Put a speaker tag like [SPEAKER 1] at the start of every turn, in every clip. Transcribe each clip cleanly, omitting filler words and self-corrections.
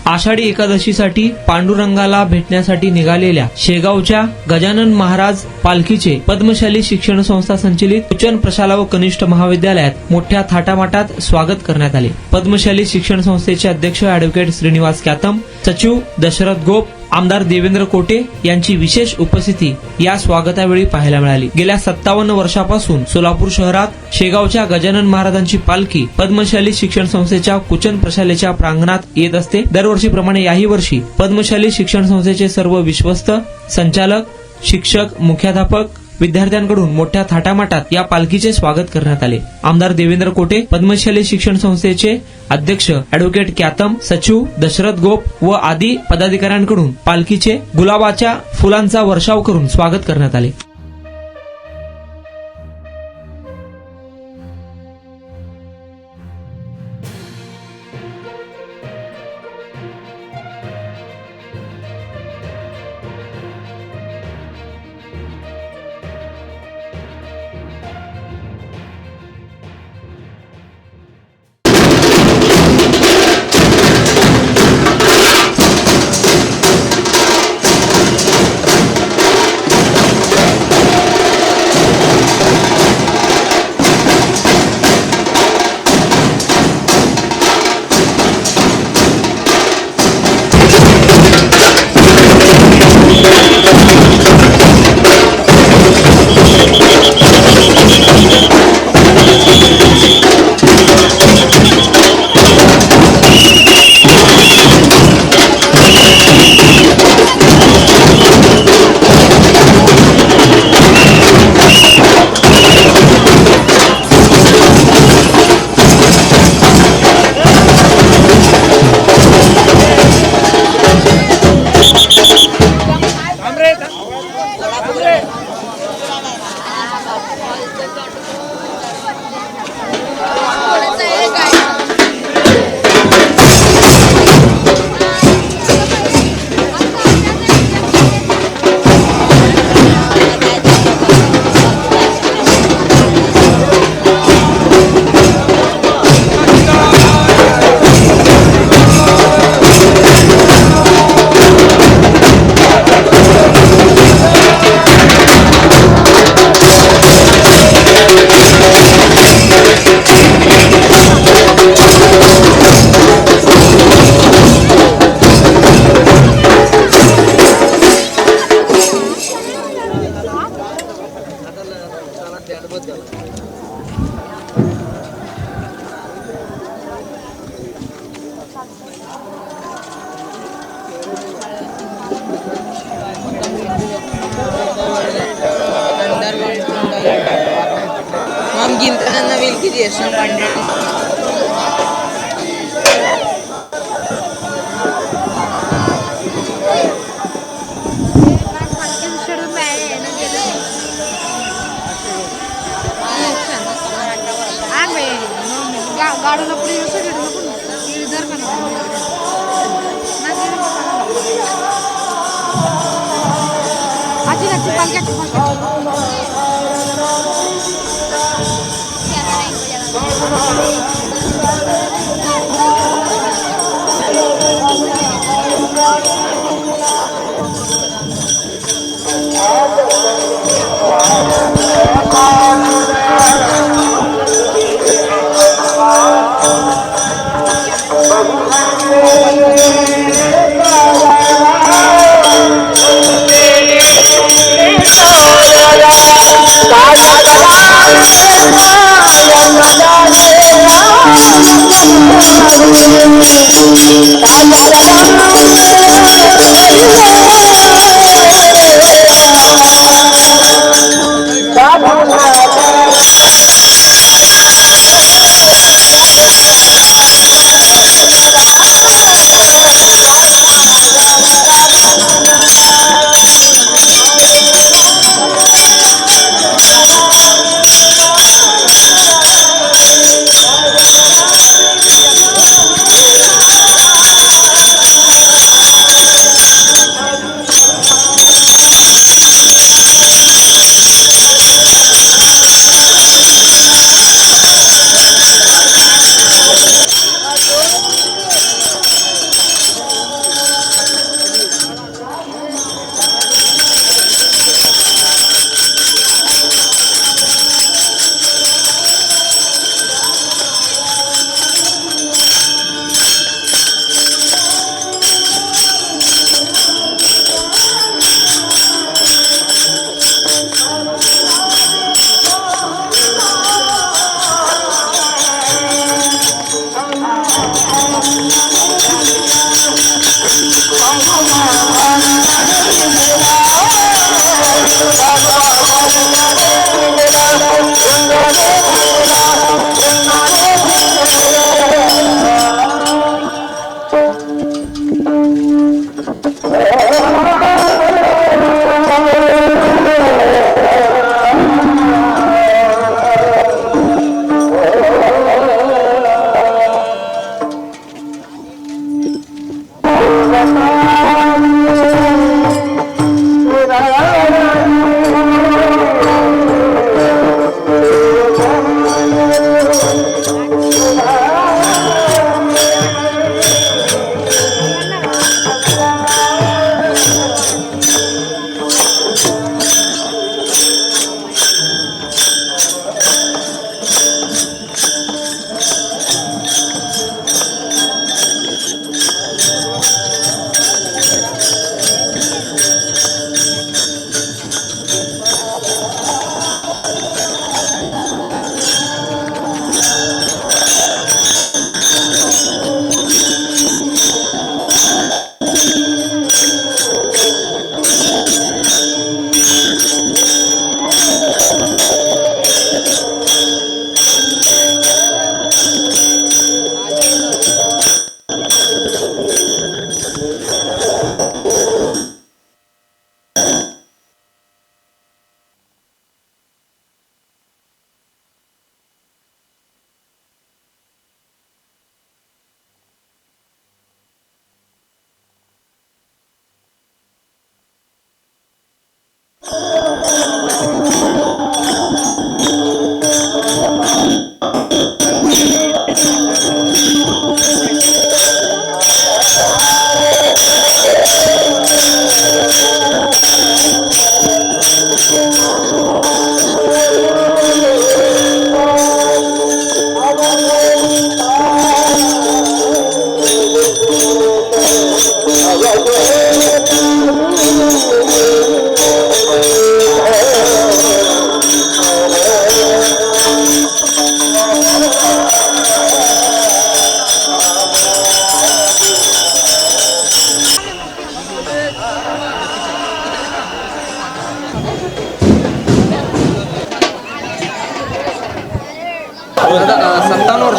[SPEAKER 1] आषाढी एकादशीसाठी पांडुरंगाला भेटण्यासाठी निघालेल्या शेगावच्या गजानन महाराज पालखीचे पद्मशाली शिक्षण संस्था संचलित कुचन प्रशाला व कनिष्ठ महाविद्यालयात मोठ्या थाटामाटात स्वागत करण्यात आले। पद्मशाली शिक्षण संस्थेचे अध्यक्ष अॅडव्होकेट श्रीनिवास क्यातम, सचिव दशरथ गोप, आमदार देवेंद्र कोटे यांची विशेष उपस्थिती या स्वागतावेळी पाहायला मिळाली। गेल्या 57 वर्षापासून सोलापूर शहरात शेगावच्या गजानन महाराजांची पालखी पद्मशाली शिक्षण संस्थेच्या कुचन प्रशालेच्या प्रांगणात येत असते। दरवर्षीप्रमाणे याही वर्षी पद्मशाली शिक्षण संस्थेचे सर्व विश्वस्त, संचालक, शिक्षक, मुख्याध्यापक, विद्यार्थ्यांकडून मोठ्या थाटामाटात या पालखीचे स्वागत करण्यात आले। आमदार देवेंद्र कोटे, पद्मशाली शिक्षण संस्थेचे अध्यक्ष अॅडव्होकेट क्यातम, सचिव दशरथ गोप व आदी पदाधिकाऱ्यांकडून पालखीचे गुलाबाच्या फुलांचा वर्षाव करून स्वागत करण्यात आले।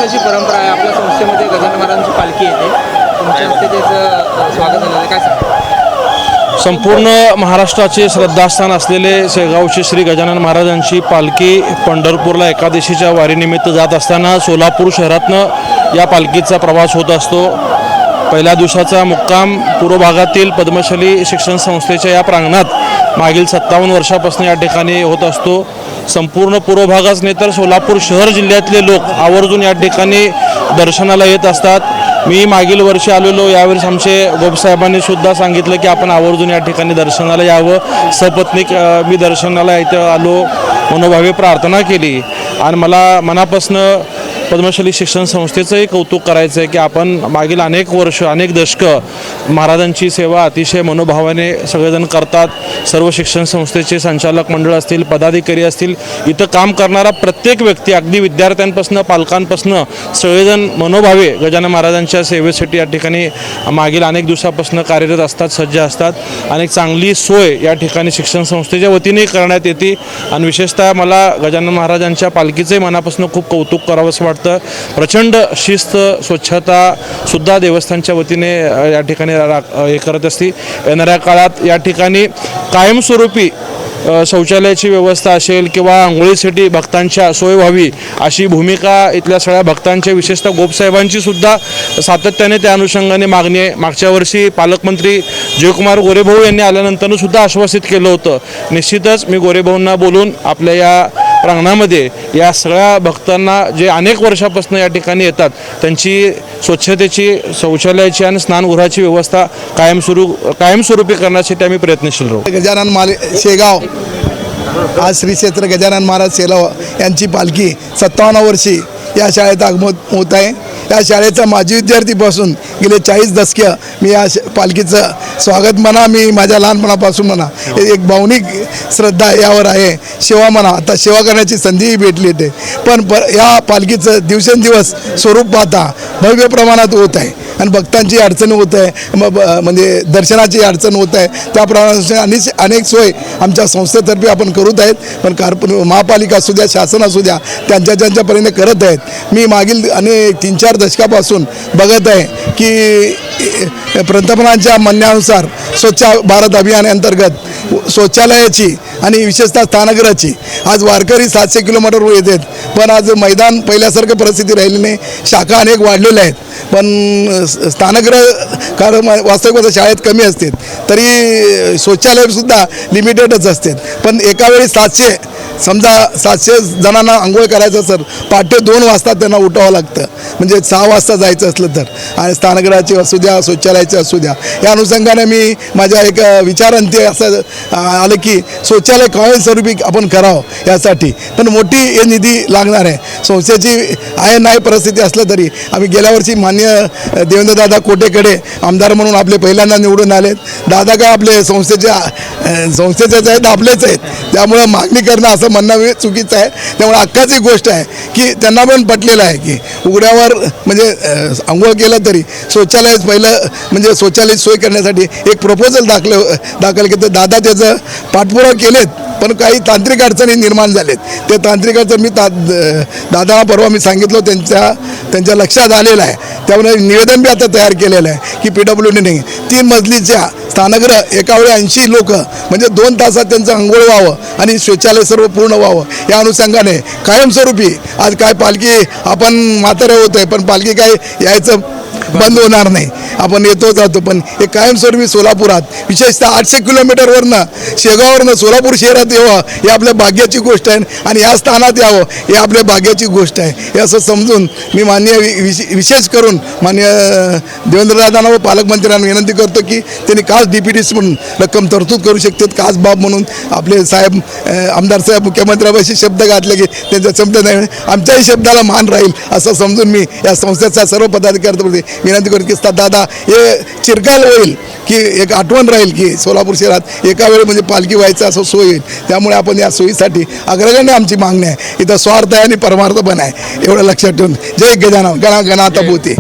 [SPEAKER 1] वर्षाची परंपरा आहे आपल्या संस्थेमध्ये गजानन महाराजांची पालखी येते, तुमच्या हस्ते त्याचं स्वागत झालं आहे, काय सांगा?
[SPEAKER 2] संपूर्ण महाराष्ट्राचे श्रद्धास्थान असलेले शेगावचे श्री गजानन महाराजांची पालखी पंढरपूरला एकादशीच्या वारीनिमित्त जात असताना सोलापूर शहरातनं या पालखीचा प्रवास होत असतो. पहिल्या दिवसाचा मुक्काम पूर्व भागातील पद्मशाली शिक्षण संस्थेच्या या प्रांगणात मागील 57 वर्षापासून या ठिकाणी होत असतो. संपूर्ण पूर्व भागाच नाही तर सोलापूर शहर जिल्ह्यातले लोक आवर्जून या ठिकाणी दर्शनाला येत असतात. मी मागील वर्षी आलेलो, यावेळेस आमचे गोपसाहेबांनी सुद्धा सांगितलं की आपण आवर्जून या ठिकाणी दर्शनाला यावं. सपत्नीक मी दर्शनाला इथं आलो, मनोभावे प्रार्थना केली आणि मला मनापासून पद्मशाली शिक्षण संस्थेचंही कौतुक करायचं आहे की आपण मागील अनेक वर्ष अनेक दशकं महाराजांची सेवा अतिशय मनोभावाने सगळेजण करतात. सर्व शिक्षण संस्थेचे संचालक मंडळ असतील, पदाधिकारी असतील, इथं काम करणारा प्रत्येक व्यक्ती अगदी विद्यार्थ्यांपासून पालकांपासून सगळेजण मनोभावे गजानन महाराजांच्या सेवेसाठी या ठिकाणी मागील अनेक दिवसापासून कार्यरत असतात, सज्ज असतात. अनेक चांगली सोय या ठिकाणी शिक्षण संस्थेच्या वतीने करण्यात येते आणि विशेषतः मला गजानन महाराजांच्या पालखीचंही मनापासून खूप कौतुक करावं असं वाटतं. प्रचंड शिस्त स्वच्छता सुद्धा देवस्थानच्या वतीने या ठिकाणी हे करत असते. येणाऱ्या काळात या ठिकाणी कायमस्वरूपी शौचालयाची व्यवस्था असेल किंवा आंघोळीसाठी भक्तांच्या सोय व्हावी अशी भूमिका इथल्या सगळ्या भक्तांच्या विशेषतः गोपसाहेबांची सुद्धा सातत्याने त्या अनुषंगाने मागणी आहे. मागच्या वर्षी पालकमंत्री जयकुमार गोरेभाऊ यांनी आल्यानंतर सुद्धा आश्वासित केलं होतं. निश्चितच मी गोरेभाऊंना बोलून आपल्या या प्रांगणामध्ये या सगळ्या भक्तांना जे अनेक वर्षापासून या ठिकाणी येतात त्यांची स्वच्छतेची, शौचालयाची आणि स्नानगृहाची व्यवस्था कायमस्वरूपी करण्यासाठी आम्ही प्रयत्नशील राहू.
[SPEAKER 3] गजानन शेगाव आज श्री क्षेत्र गजानन महाराज शेगाव यांची पालखी 57 वर्षी या शाळेत आगमन होत आहे. या शाळेचा माजी विद्यार्थीपासून गेले 40 दशके मी या पालखीचं स्वागत म्हणा, मी माझ्या लहानपणापासून म्हणा एक भावनिक श्रद्धा यावर आहे. सेवा म्हणा, आता सेवा करण्याची संधीही भेटली होते, पण या पालखीचं दिवसेंदिवस स्वरूप पाहता भव्य प्रमाणात होत आहे आणि भक्तांची अडचण होत आहे, म्हणजे दर्शनाची अडचण होत आहे. त्याप्रमाणे अनेक सोय आमच्या संस्थेतर्फे आपण करत आहेत, पण महापालिका असू द्या, शासन असू द्या, त्यांच्या परीने करत आहेत. मी मागील 3-4 दशकापासून बघत आहे की पंतप्रधानांच्या म्हणण्यानुसार स्वच्छ भारत अभियानाअंतर्गत शौचालयाची आणि विशेषतः स्नानगृहाची आज वारकरी 700 किलोमीटरवर येतात, पण आज मैदान पहिल्यासारखं परिस्थिती राहिली नाही. शाखा अनेक वाढलेल्या आहेत, पण स्नानगृह कारण वास्तविक शाळेत कमी असतात, तरी शौचालयसुद्धा लिमिटेडच असतात. पण एका वेळी 700 जणांना आंघोळ करायचं सर पहाटे 2 वाजता त्यांना उठावं लागतं, म्हणजे 6 वाजता जायचं असलं तर. आणि स्नानगृहाची असू द्या, शौचालयाची असू द्या, या अनुषंगाने मी माझ्या एक विचारांती असं आलं की शौचालय कायमस्वरूपी आपण करावं यासाठी, पण मोठी हे निधी लागणार आहे. संस्थेची आहे नाही परिस्थिती असलं तरी आम्ही गेल्या वर्षी माननीय देवेंद्रदादा कोटेकडे आमदार म्हणून आपले पहिल्यांदा निवडून आलेत. दादा काय आपले संस्थेचेच आहेत, आपलेच आहेत, त्यामुळं मागणी करणं असं म्हणणं चुकीचं आहे. त्यामुळे हक्काची गोष्ट आहे की त्यांना पण पटलेलं आहे की उघड्यावर म्हणजे आंघोळ केलं तरी शौचालय पहिलं, म्हणजे शौचालय सोय करण्यासाठी एक प्रपोजल दाखल केलं. तर दादा त्याचं पाठपुरावा केलेत, पण काही तांत्रिक अडचणी निर्माण झालेत. ते तांत्रिक अडचण मी दादाला परवा मी सांगितलं, त्यांच्या लक्षात आलेलं आहे. त्यामुळे निवेदन बी आता तयार केलेलं आहे की PWDने 3 मजलीच्या स्नानगृह एका वेळी 80 लोक म्हणजे 2 तासात त्यांचं आंघोळ व्हावं आणि शौचालय सर्व पूर्ण व्हावं, या अनुषंगाने कायमस्वरूपी आज काय पालखी आपण म्हातारे होत आहे, पण पालखी काय यायचं बंद होणार नाही, आपण येतो जातो. पण हे कायमस्वरूपी सोलापुरात विशेषतः 800 किलोमीटरवरनं शेगाववरनं सोलापूर शहरात यावं ही आपल्या भाग्याची गोष्ट आहे आणि या स्थानात यावं हे आपल्या भाग्याची गोष्ट आहे. हे असं समजून मी माननीय विशेष करून माननीय देवेंद्रदादांना व पालकमंत्र्यांना विनंती करतो की त्यांनी खास DPDC म्हणून रक्कम तरतूद करू शकतात. खास बाब म्हणून आपले साहेब आमदार साहेब मुख्यमंत्र्यांपाशी शब्द घातले की त्यांचा शब्द नाही, आमच्याही शब्दाला मान राहील असं समजून मी या संस्थेचा सर्व पदाधिकारी विनंती करतो की दादा हे चिरकाल होईल की एक आठवण राहील की सोलापूर शहरात एका वेळी म्हणजे पालखी व्हायचं असं सोय होईल. त्यामुळे आपण या सोयीसाठी अग्रगण्य आमची मागणी आहे. इथं स्वार्थ आहे आणि परमार्थ पण आहे, एवढं लक्षात ठेवून जय गजानन गणाता भूते.